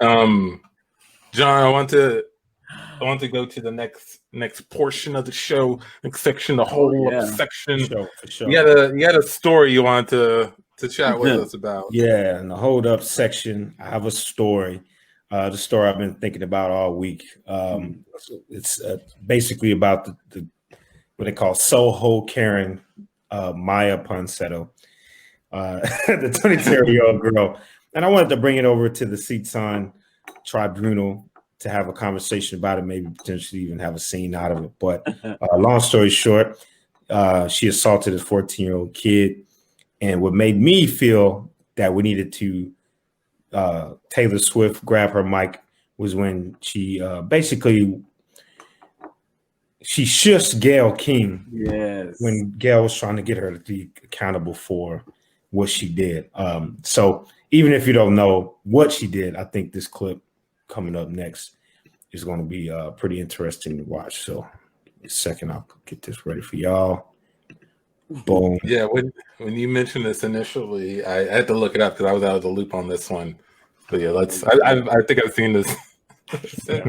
John, I want to go to the next portion of the show, next section, the whole section. For sure. You had a story you wanted to chat with us about. Yeah, in the hold up section, I have a story. The story I've been thinking about all week. It's basically about the what they call Soho Karen Maya Ponsetto, the 22-year-old girl. And I wanted to bring it over to the CTUN tribunal to have a conversation about it, maybe potentially even have a scene out of it. But long story short, she assaulted a 14-year-old kid. And what made me feel that we needed to Taylor Swift grab her mic was when she basically she shushed Gayle King when Gayle was trying to get her to be accountable for what she did. So even if you don't know what she did, I think this clip coming up next is going to be pretty interesting to watch. So a second, I'll get this ready for y'all. Boom. Yeah, when you mentioned this initially, I had to look it up because I was out of the loop on this one. But yeah, I think I've seen this. Sure.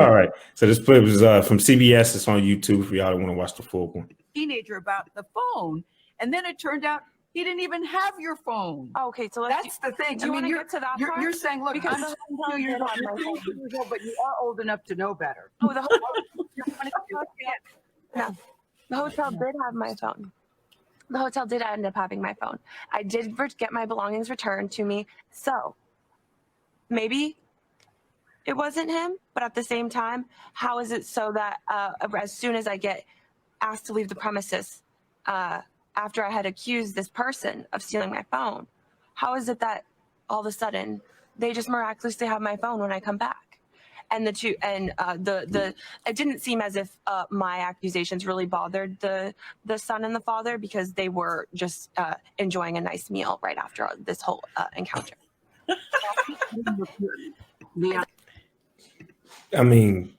All right. So this clip is from CBS. It's on YouTube for y'all that want to watch the full one. Teenager about the phone, and then it turned out he didn't even have your phone. Oh, okay, so that's the thing. Do you want to get to that part? You're saying, look, because I'm 2 years old, but you are old enough to know better. Oh, the hotel did have my phone. The hotel did end up having my phone. I did get my belongings returned to me. So maybe it wasn't him, but at the same time, how is it so that as soon as I get asked to leave the premises after I had accused this person of stealing my phone, how is it that all of a sudden they just miraculously have my phone when I come back? And it didn't seem as if my accusations really bothered the son and the father, because they were just enjoying a nice meal right after this whole encounter. Yeah. I mean,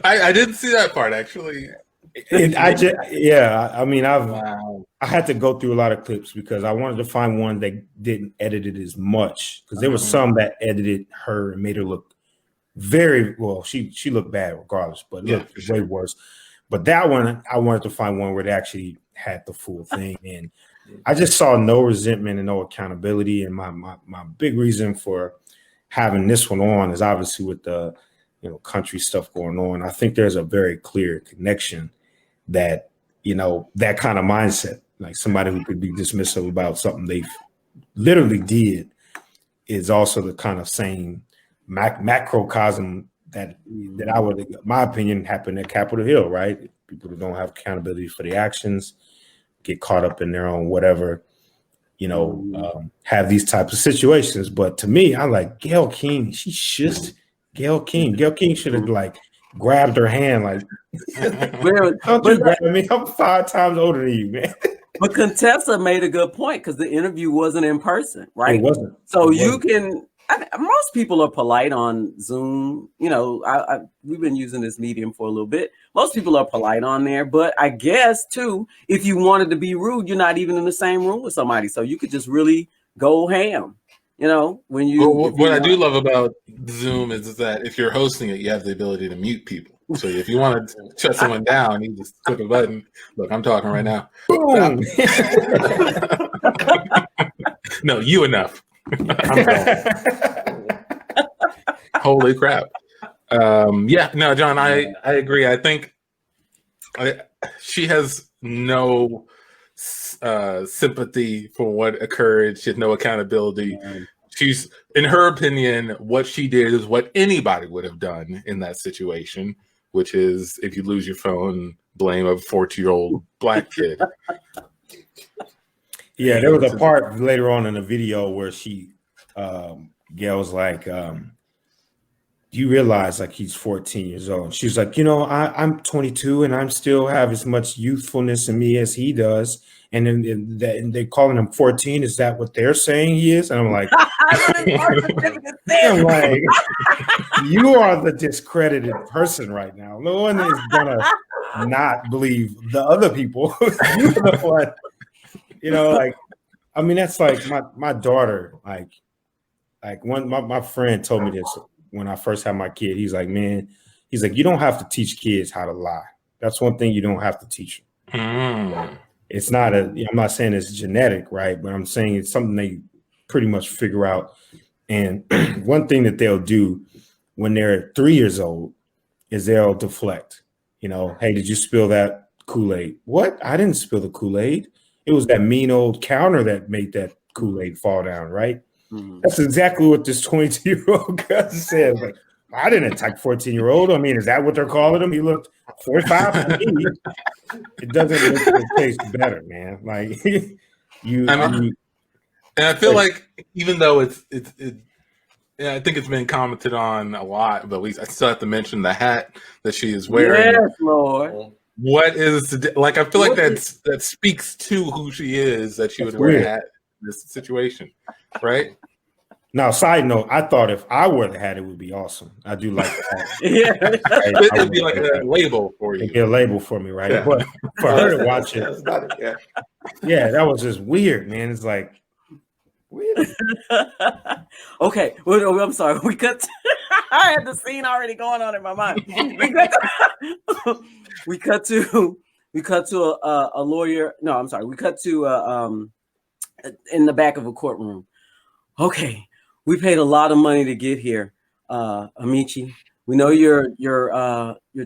I didn't see that part actually. I mean, I had to go through a lot of clips because I wanted to find one that didn't edit it as much, because there was some that edited her and made her look very well. She looked bad regardless, but looked way worse. But that one, I wanted to find one where they actually had the full thing, and I just saw no resentment and no accountability. And my big reason for having this one on is obviously with the country stuff going on. I think there's a very clear connection that that kind of mindset, like somebody who could be dismissive about something they literally did, is also the kind of same macrocosm that I would, in my opinion, happen at Capitol Hill, right? People who don't have accountability for the actions, get caught up in their own whatever, have these types of situations. But to me, I like Gayle King. She's just Gayle King. Gayle King should have grabbed her hand like, don't you grab me? I'm 5 times older than you, man. But Contessa made a good point, because the interview wasn't in person, right? It wasn't. So most people are polite on Zoom. We've been using this medium for a little bit. Most people are polite on there, but I guess too, if you wanted to be rude, you're not even in the same room with somebody, so you could just really go ham. When you. What I do love about Zoom is that if you're hosting it, you have the ability to mute people. So if you want to shut someone down, you just click a button. Look, I'm talking right now. Boom. No, you enough. Holy crap. No, John, I agree. I think she has no sympathy for what occurred. She has no accountability. She's, in her opinion, what she did is what anybody would have done in that situation, which is, if you lose your phone, blame a 14-year-old black kid. Yeah, there was a part later on in the video where Gail's like, do you realize he's 14 years old? She's like, I'm 22 and I still have as much youthfulness in me as he does. And then they're calling him 14. Is that what they're saying he is? And I'm like, you are the discredited person right now. No one is gonna not believe the other people. You're the one, I mean, that's like my daughter, like one my friend told me this when I first had my kid. He's like, man, he's like, you don't have to teach kids how to lie. That's one thing you don't have to teach them. It's not I'm not saying it's genetic, right? But I'm saying it's something they pretty much figure out. And one thing that they'll do when they're 3 years old is they'll deflect. You know, hey, did you spill that Kool-Aid? What? I didn't spill the Kool-Aid. It was that mean old counter that made that Kool-Aid fall down, right? Mm-hmm. That's exactly what this 22-year-old cousin said. Like, I didn't attack 14-year-old. I mean, is that what they're calling him? He looked 45 to me. It doesn't make it taste better, man. Like and I feel like even though I think it's been commented on a lot, but I still have to mention the hat that she is wearing. Yes, Lord. What is like? I feel like that speaks to who she is, that she would wear a hat in this situation, right? Now, side note, I thought if I wore the hat, it would be awesome. I do like the hat. Right? It'd be like a label for you. It'd be a label for me, right? Yeah. But for her to watch it, yeah, that was just weird, man. It's like weird. Okay, well, I'm sorry. We cut. I had the scene already going on in my mind. We cut to a lawyer. No, I'm sorry. We cut to in the back of a courtroom. Okay, we paid a lot of money to get here, Amici. We know your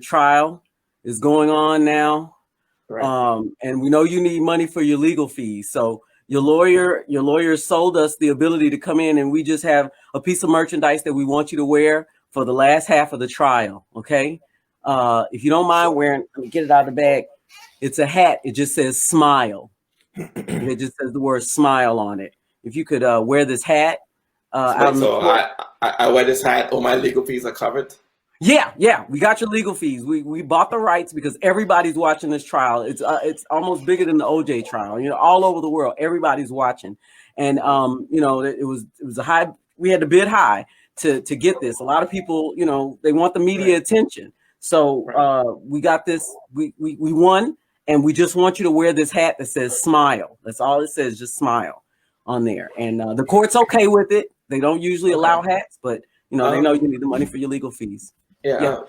trial is going on now, right. And we know you need money for your legal fees. So your lawyer sold us the ability to come in, and we just have a piece of merchandise that we want you to wear for the last half of the trial. Okay, if you don't mind wearing, let me get it out of the bag. It's a hat. It just says "smile." And it just says the word "smile" on it. If you could wear this hat. I wear this hat, all my legal fees are covered? Yeah. We got your legal fees. We bought the rights because everybody's watching this trial. It's almost bigger than the OJ trial. You know, all over the world, everybody's watching. And you know, it was a high. We had to bid high to get this. A lot of people, you know, they want the media attention. So we got this. We won, and we just want you to wear this hat that says "smile." That's all it says, just smile on there. And the court's okay with it. They don't usually allow hats, but you know, they know you need the money for your legal fees. Yeah.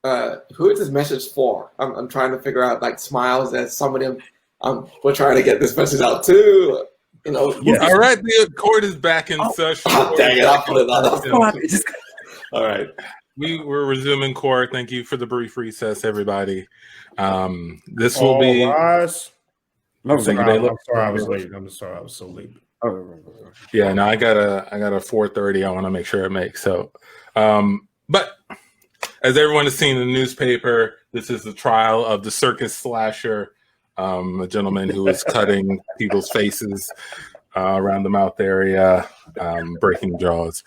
Who is this message for? I'm trying to figure out, like, smiles as somebody we're trying to get this message out to. You know. Yeah. All right, the court is back in session. Dang it, I'll put it on. All right. We're resuming court. Thank you for the brief recess, everybody. This will be. I'm sorry, I was late. I'm sorry, I was so late. Yeah, no, I got a 4:30. I want to make sure it makes so. But as everyone has seen in the newspaper, this is the trial of the circus slasher, a gentleman who was cutting people's faces around the mouth area, breaking jaws.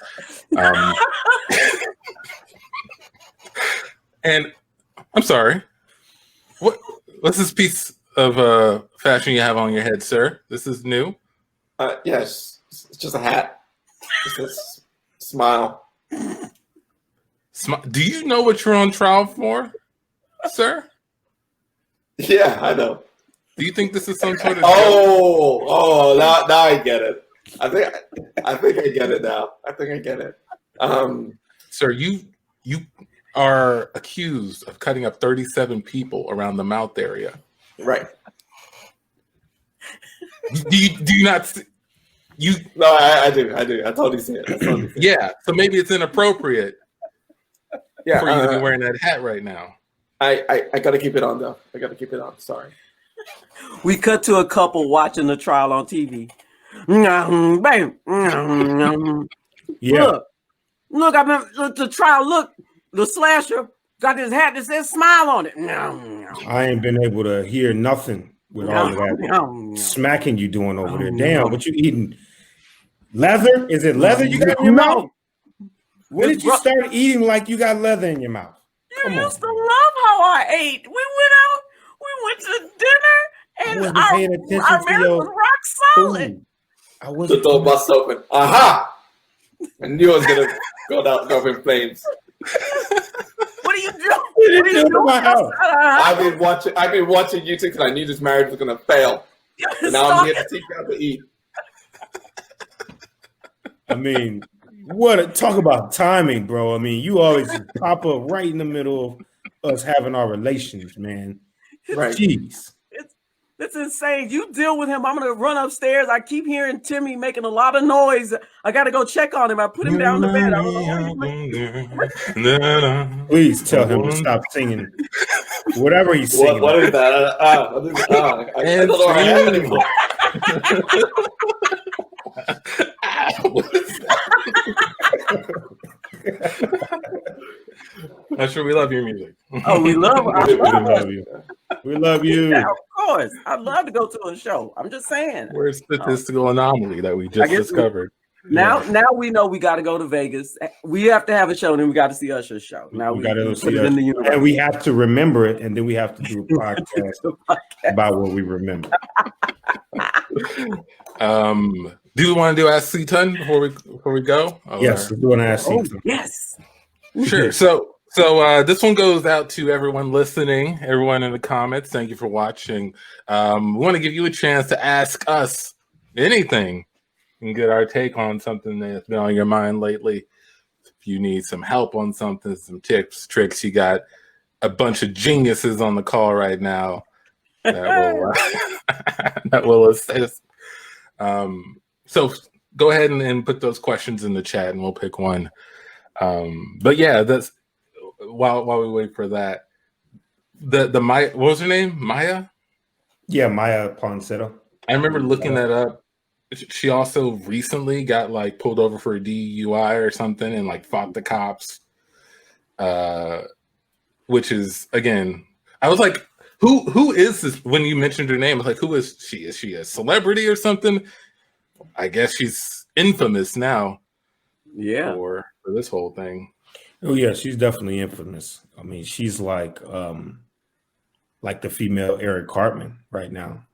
And I'm sorry, what's this piece of fashion you have on your head, sir? This is new. Yes, it's just a hat. It says "smile." Do you know what you're on trial for, sir? Yeah, I know. Do you think this is some sort of? Now I get it. I think I get it now. I think I get it. Sir, you are accused of cutting up 37 people around the mouth area. Right. Do you not see? No, I do. I totally see it. Yeah, so maybe it's inappropriate for you to be wearing that hat right now. I gotta keep it on though. I gotta keep it on. Sorry. We cut to a couple watching the trial on TV. Yeah. Look, the trial. Look, the slasher got this hat that says "smile" on it. I ain't been able to hear nothing with all of that smacking you doing over there. Damn, what you eating? Leather? Is it leather you got in your mouth? When did you start eating like you got leather in your mouth? You used to love how I ate. We went out, we went to dinner, and our marriage was rock solid. I wasn't. The door bust open. Aha! I knew I was gonna go up in flames. What are you doing? What are you doing? I've been watching YouTube because I knew this marriage was gonna fail. And now I'm here to teach you how to eat. I mean, talk about timing, bro. I mean, you always pop up right in the middle of us having our relations, man. Right. Jeez. It's insane. You deal with him. I'm gonna run upstairs. I keep hearing Timmy making a lot of noise. I gotta go check on him. I put him down the bed. I don't know. Please tell him to stop singing whatever he's singing. What is that? I don't know what I have anymore. What is that? I'm sure we love your music. Oh, we love you. We love you. Yeah, of course. I'd love to go to a show. I'm just saying. We're a statistical anomaly that we just discovered. Now we know we got to go to Vegas. We have to have a show, and then we got to see Usher's show. Now we got to see it in the universe. And we have to remember it, and then we have to do a podcast about what we remember. Do you want to do Ask C-Tun before we go? Yes, we're doing Ask C-Tun. Yes. Sure. So this one goes out to everyone listening, everyone in the comments. Thank you for watching. We want to give you a chance to ask us anything and get our take on something that's been on your mind lately. If you need some help on something, some tips, tricks, you got a bunch of geniuses on the call right now that will assist. So go ahead and put those questions in the chat, and we'll pick one. But yeah, that's while we wait for that. The Maya, what was her name? Maya? Yeah, Maya Ponsetto. I remember looking that up. She also recently got like pulled over for a DUI or something and like fought the cops. Which is, again, I was like, who is this? When you mentioned her name, I was like, who is she? Is she a celebrity or something? I guess she's infamous now. Yeah. For this whole thing. Oh yeah, she's definitely infamous. I mean, she's like the female Eric Cartman right now.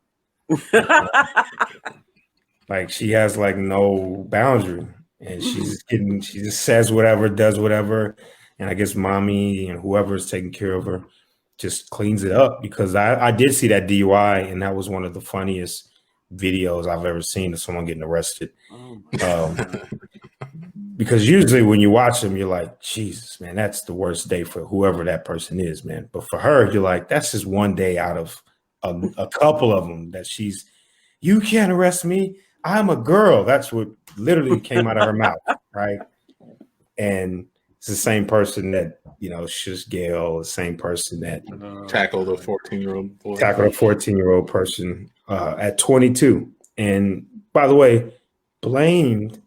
Like she has like no boundary, and she just says whatever, does whatever, and I guess mommy and whoever is taking care of her just cleans it up. Because I did see that DUI, and that was one of the funniest videos I've ever seen of someone getting arrested. Because usually when you watch them, you're like, Jesus, man, that's the worst day for whoever that person is, man. But for her, you're like, that's just one day out of a couple of them that you can't arrest me. I'm a girl. That's what literally came out of her mouth, right? And it's the same person that, shush Gail, the same person that tackled a 14-year-old boy. Tackled a 14-year-old person at 22. And by the way, blamed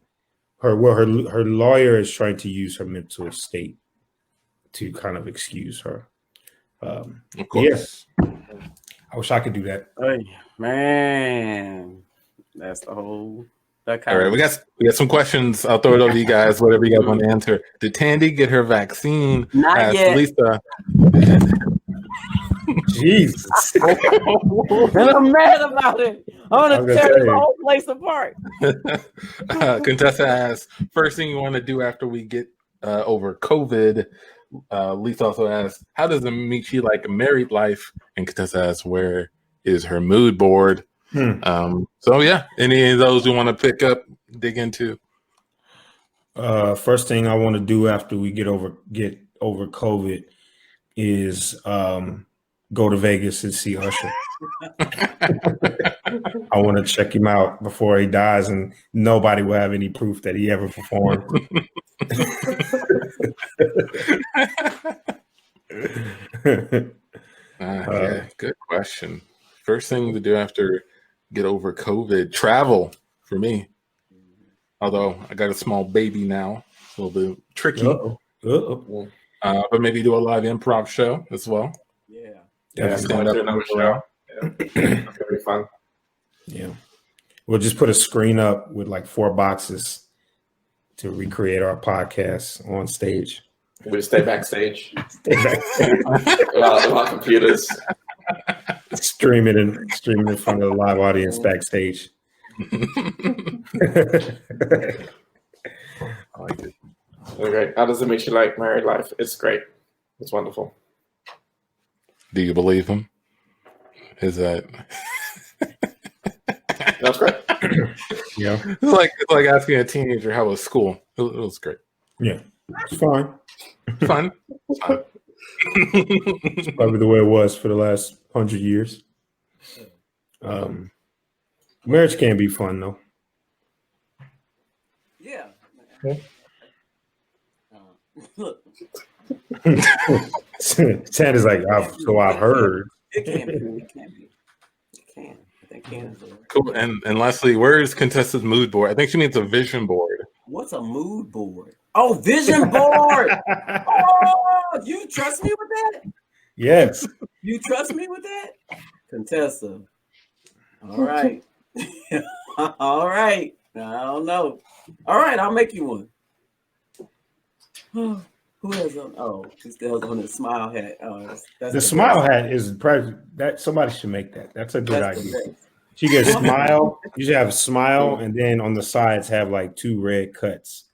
her. Well, her lawyer is trying to use her mental state to kind of excuse her. Of course. Yeah. I wish I could do that. Hey, man. That's the whole. All right, we got some questions. I'll throw it over to you guys. Whatever you guys want to answer. Did Tandy get her vaccine? Not yet. Lisa. Jesus. And I'm mad about it. I'm gonna tear the whole place apart. Contessa asks, first thing you want to do after we get over COVID. Lisa also asks, how does Amici like a married life? And Contessa asks, where is her mood board? So yeah, any of those you want to pick up, dig into? First thing I want to do after we get over COVID is go to Vegas and see Usher. I want to check him out before he dies, and nobody will have any proof that he ever performed. Yeah, good question. First thing to do after get over COVID, travel for me. Although I got a small baby now, it's a little bit tricky. But maybe do a live improv show as well. Stand up another show. That's gonna be fun. Yeah, we'll just put a screen up with like 4 boxes to recreate our podcast on stage. We just stay backstage. Without computers. Streaming in front of the live audience backstage. I like it. Okay. How does it make you like married life? It's great. It's wonderful. Do you believe him? Is that? That's great. Yeah, It's like asking a teenager how was school. It was great. yeah, it's fine. Fun. Fun. Probably the way it was for the last 100 years. Marriage can be fun though. Yeah. Okay. Look, Santa's like, I've heard. it can be. It can be. It can. I think can is a- Cool. And lastly, where is Contessa's mood board? I think she means a vision board. What's a mood board? Oh, vision board. Oh, you trust me with that? Yes. You trust me with that? Contessa. All right. All right. I don't know. All right, I'll make you one. Who has on? Oh, he still has on his smile hat. Oh, that's The smile hat is probably that somebody should make that. That's a good idea. She gets smile. You should have a smile, and then on the sides have like 2 red cuts.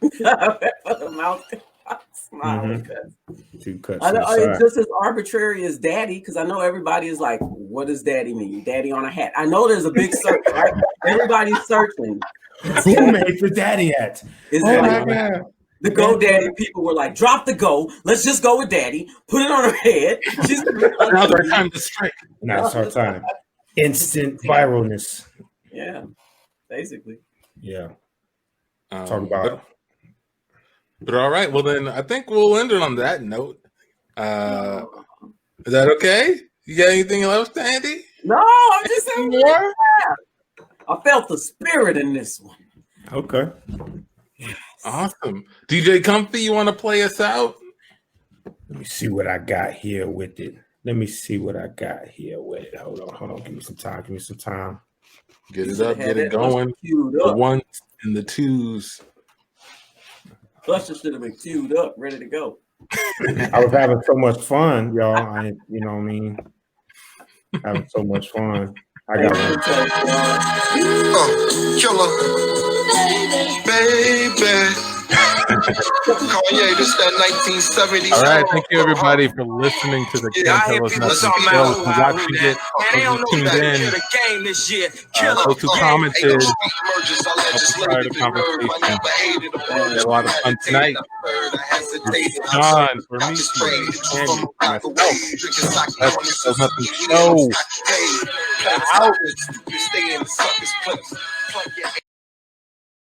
The mouth smile cuts. 2 cuts. I know on the it's side. just as arbitrary as daddy, because I know everybody is like, what does daddy mean? Daddy on a hat. I know there's a big search, right? Everybody's searching. Who made the daddy hat? Is Oh it my like god! the GoDaddy people were like, drop the go. Let's just go with daddy. Put it on her head. Now's our time to strike. Now it's our time. Instant viralness. Yeah, basically. Yeah. Talk about it. But all right, well then I think we'll end it on that note. Is that okay? You got anything else, Andy? No, I'm just saying. More? I felt the spirit in this one. Okay. Awesome. DJ Comfy, you want to play us out? Let me see what I got here with it. Hold on. Give me some time. Get it up, get it going. The ones and the twos. Buster should have been queued up, ready to go. I was having so much fun, y'all. You know what I mean? Having so much fun. I got one. Killer, baby. Kanye, this that 1970. All right, thank you everybody for listening to the Can't Tell Us Nothing show. For watching it, those who tuned in, those who commented, part of the conversation. We had a lot of fun tonight. John, for me, Andy, myself. That's Nothing show. Out.